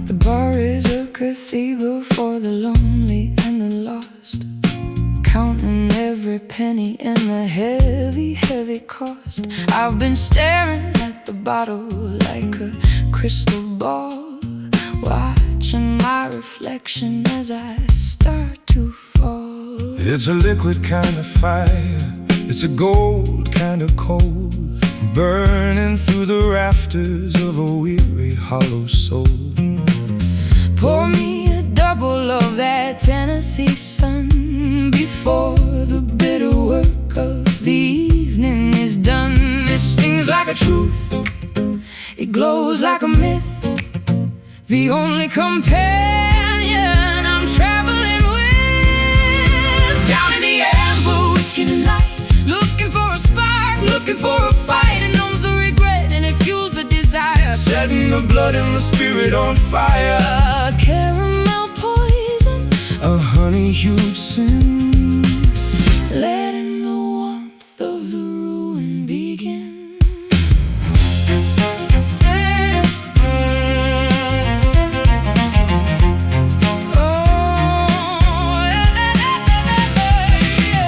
The bar is a cathedral for the lonely and the lost, counting every penny in the heavy, heavy cost. I've been staring at the bottle like a crystal ball, watching my reflection as I start to fall. It's a liquid kind of fire, it's a gold kind of cold, burning through the rafters of a weary, hollow soul. Pour me a double of that Tennessee sun before the bitter work of the evening is done. This stings like a truth, it glows like a myth, the only companion I'm traveling with. Down in the amber, whiskey tonight, looking for a spark, looking for a fight. It numbs the regret and it fuels the desire, setting the blood and the spirit on fire. a caramel poison, A honey-hued sin, letting the warmth of the ruin begin.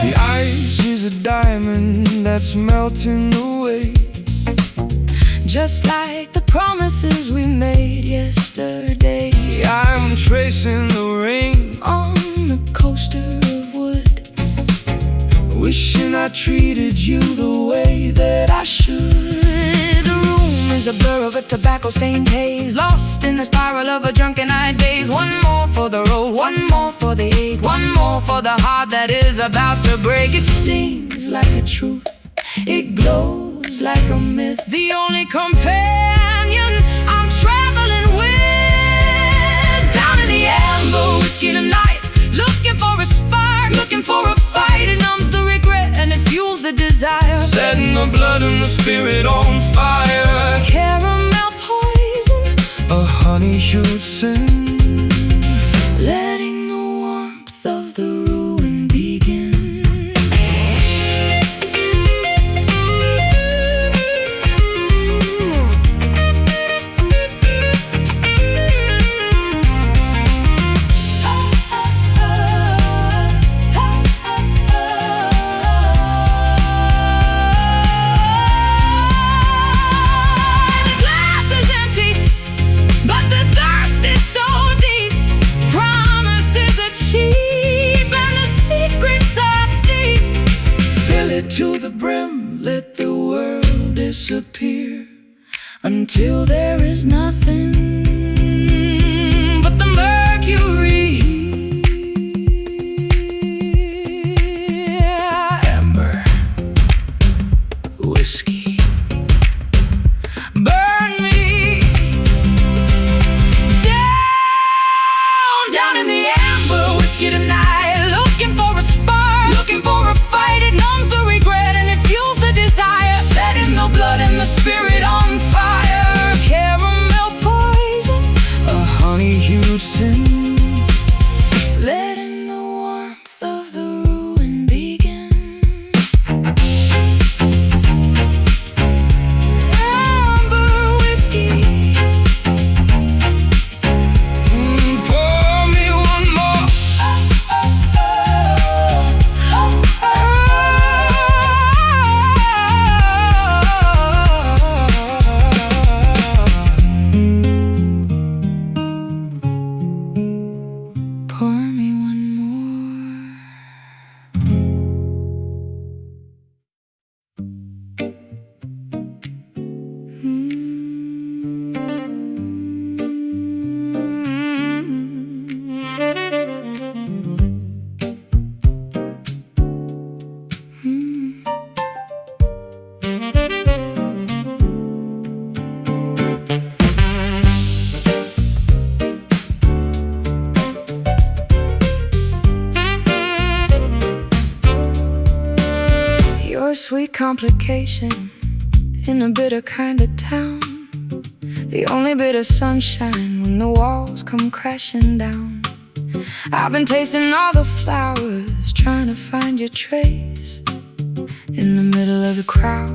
the ice is a diamond that's melting away. just like the promises we made yesterday. I'm tracing the rain on the coaster of wood, wishing I treated you the way that I should. The room is a blur of a tobacco-stained haze, lost in the spiral of a drunken-eyed daze. One more for the road, one more for the ache, one more for the heart that is about to break. It stings like a truth, it glows like a myth, the only companion I'm traveling with. Down in the amber whiskey tonight, looking for a spark, looking for a fight. It numbs the regret and it fuels the desire, setting the blood and the spirit on fire. Caramel poison, a honey-hued sin, letting the warmth of the ruin begin. To the brim, Let the world disappear until there is nothing but the mercury. amber, whiskey, Burn me down, down in the amber whiskey tonight, looking for a spark, looking for a fight. It numbs the regret and it fuels the desire, setting the blood and the spirit on fire. Caramel poison, a honey-hued sin, letting the warmth of the ruin begin. Amber whiskey, pour me one more. Pour me one more. You're a sweet complication in a bitter kind of town, the only bit of sunshine when the walls come crashing down. I've been tasting all the flowers, trying to find your trace in the middle of the crowd,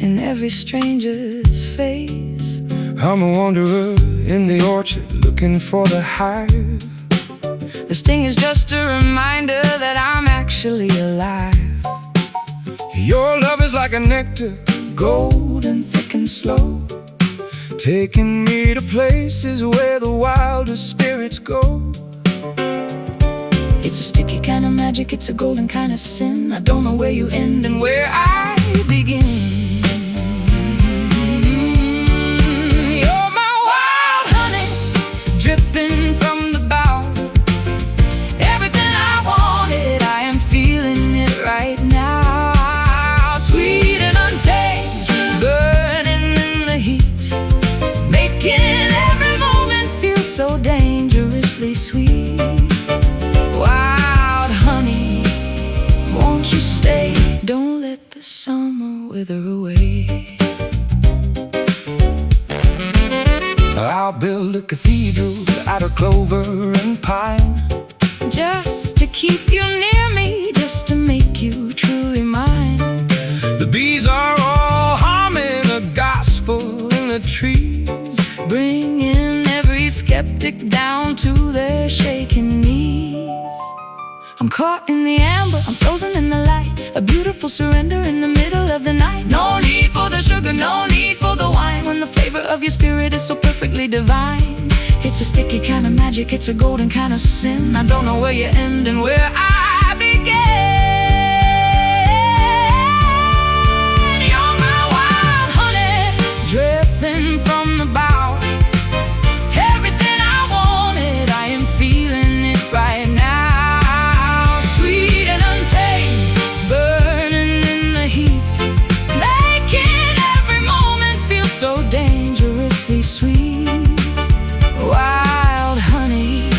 in every stranger's face. I'm a wanderer in the orchard, looking for the hive. The sting is just a reminder that I'm actually alive. Your love is like a nectar, Golden, thick and slow, taking me to places where the wildest spirits go. it's a sticky kind of magic, it's a golden kind of sin. I don't know where you end and where I begin. You're my wild honey, dripping from the bough. Everything I wanted, I am feeling it right now. Sweet and untamed, burning in the heat, making every moment feel so dangerously sweet. Wild honey, won't you stay? Don't let the summer wither away. I'll build a cathedral out of clover and pine, Just to keep you near me, just to make you truly mine. the bees are all humming a gospel in the trees, Bringing every skeptic down to their shaking knees. I'm caught in the amber, I'm frozen in the light, a beautiful surrender in the middle of the night. No need for the sugar, no need for the wine, when the flavor of your spirit is so perfectly divine. It's a sticky kind of magic, it's a golden kind of sin. I don't know where you end and where I begin. You're my wild honey, dripping from the bough. Everything I wanted, I am feeling it right now. Sweet and untamed, burning in the heat, making every moment feel so dangerously sweet. Wild honey,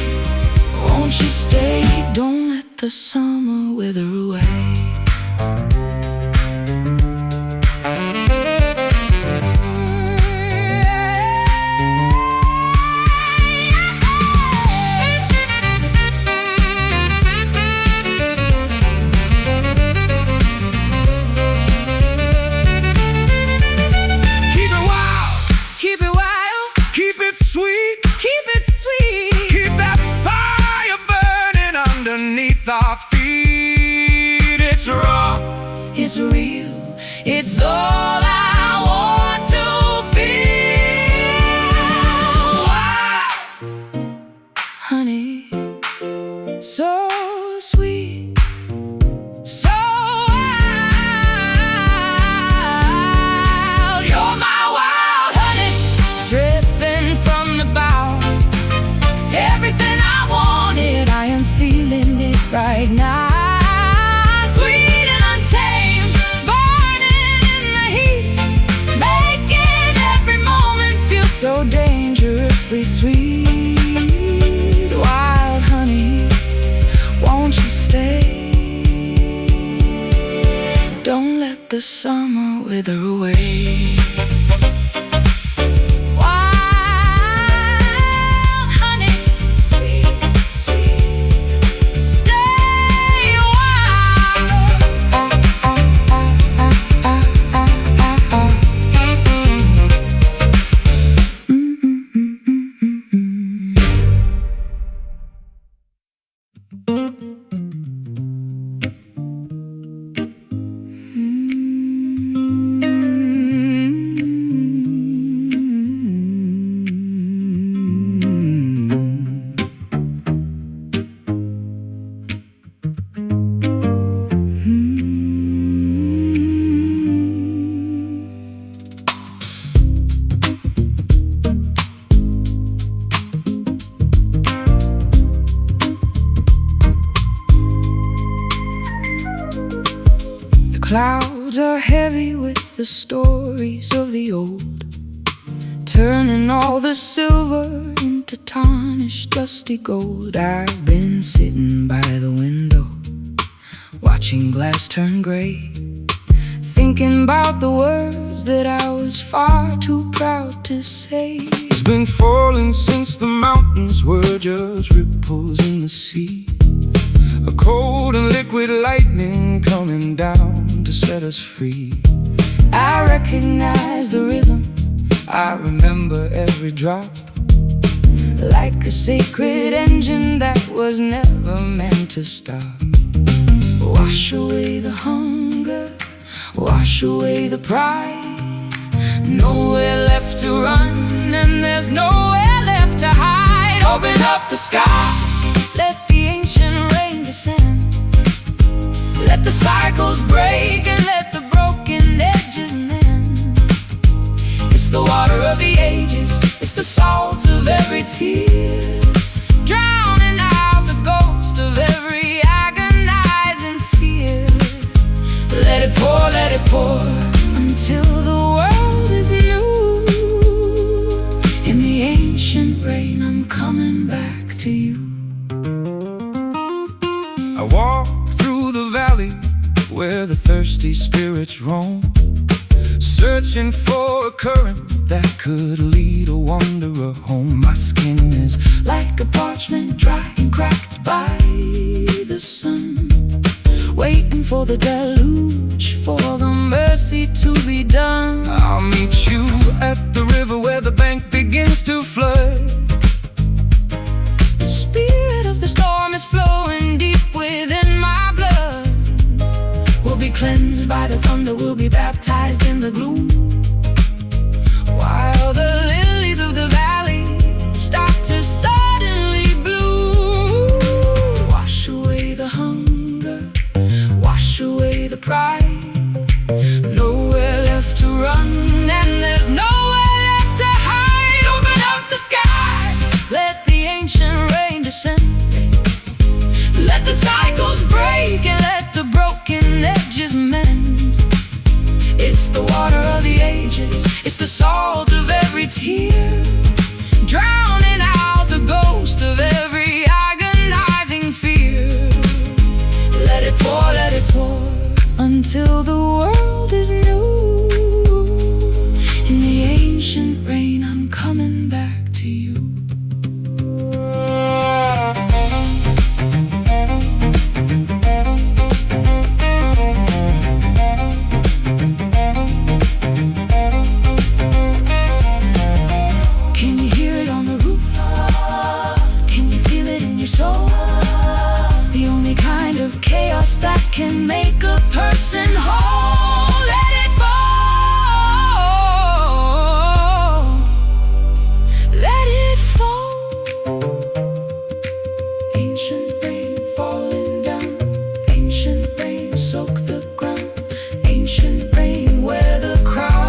won't you stay? Don't let the summer wither away. Our feet, it's raw, it's real, it's all I want to feel. Wow, honey, so sweet, so wild. You're my wild honey, dripping from the bough. Everything I wanted, I am feeling it right now. Sweet and untamed, burning in the heat, making every moment feel so dangerously sweet. Wild honey, won't you stay? Don't let the summer wither away. Clouds are heavy with the stories of the old, turning all the silver into tarnished dusty gold. I've been sitting by the window, watching glass turn gray, thinking about the words that I was far too proud to say. It's been falling since the mountains were just ripples in the sea, a cold and liquid lightning coming down to set us free. I recognize the rhythm, I remember every drop, like a sacred engine that was never meant to stop. Wash away the hunger, wash away the pride, nowhere left to run and there's nowhere left to hide. Open up the sky, let the ancient rain descend, let the cycles break and let the broken edges mend. It's the water of the ages, it's the salt of every tear, drowning out the ghost of every agonizing fear. Let it pour, until the world is new. In the ancient rain, I'm coming back to you. I walk through the valley where the thirsty spirits roam, searching for a current that could lead a wanderer home. My skin is like a parchment, dry and cracked by the sun, waiting for the deluge, for the mercy to be done. I'll meet you at the river where the bank begins to flood. The spirit of the storm is flowing deep within is meant. It's the water of the ages, it's the salt of every tear, drowning out the ghost of every agonizing fear. Let it pour until the world is new. In the ancient rain, I'm coming back to you. Can you hear it on the roof? Can you feel it in your soul? The only kind of chaos that can make a person whole. Let it fall. Let it fall. Ancient rain falling down. Ancient rain soak the ground. Ancient rain wear the crown.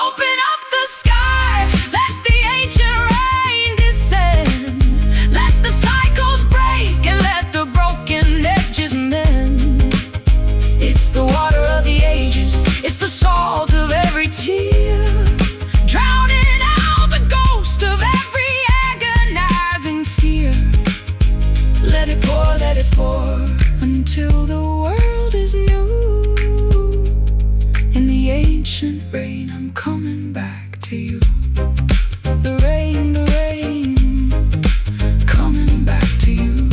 Open up the sky. Let the ancient rain descend. Let the cycles break and let the broken edges mend. It's the water of the ages, it's the salt of every tear, drowning out the ghost of every agonizing fear. Let it pour until the world is new. In the ancient rain, I'm coming back to you. The rain, coming back to you.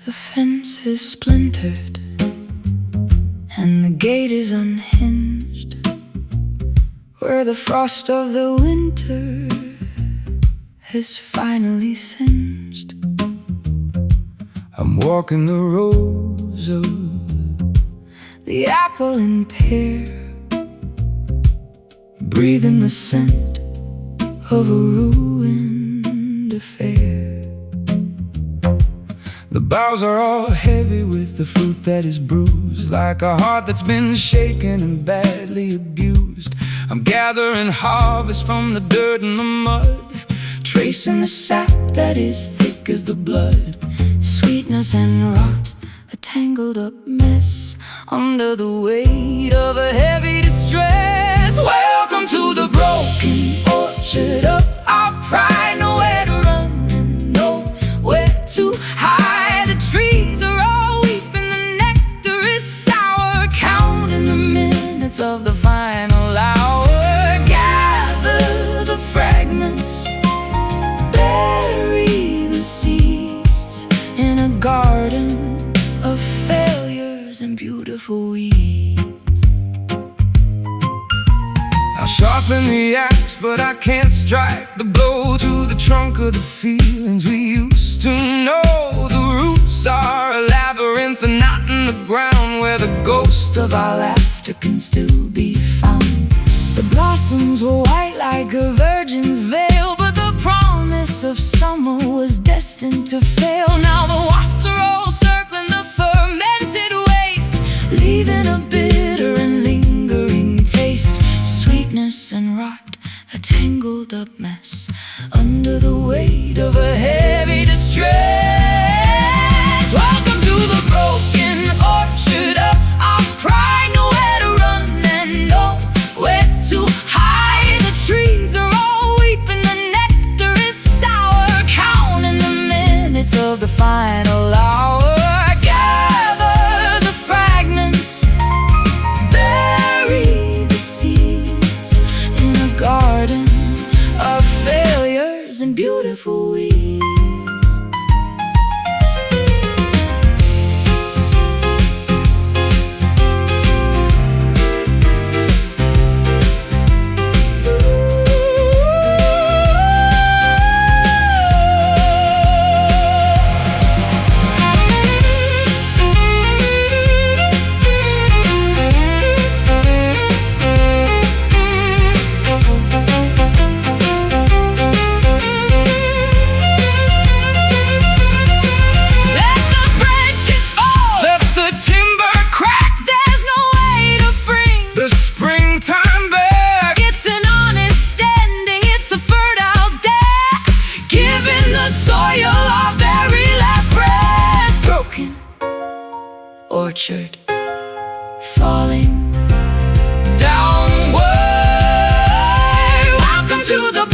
The fence is splintered and the gate is unhinged, where the frost of the winter has finally singed. I'm walking the rows of the apple and pear, breathing the scent of a ruined affair. The boughs are all heavy with the fruit that is bruised, like a heart that's been shaken and badly abused. I'm gathering harvest from the dirt and the mud, tracing the sap that is thick as the blood. Sweetness and rot, a tangled up mess, under the weight of a heavy distress. Welcome to the broken orchard of our pride. Nowhere to run and nowhere to hide. The trees are all weeping, the nectar is sour, counting the minutes of the final hour. Gather the fragments, bury the seeds in a garden of failures and beautiful weeds. I'll sharpen the axe, but I can't strike the blow to the trunk of the feelings we used to know. The roots are a labyrinth, a knot in the ground, where the ghost of our laughter can still be found. The blossoms were white like a virgin's veil, but the promise of summer was destined to fail. Now the wasps are all circling the fermented waste, leaving a bitter and lingering taste. Sweetness and rot, a tangled up mess, under the weight of a heavy distress. Welcome to the broken orchard of our pride. Nowhere to run and nowhere to hide. The trees are all weeping, the nectar is sour, counting the minutes of the final hour. Gather the fragments, bury the seeds in a garden of failures and beautiful weeds. orchard, falling downward. Welcome to the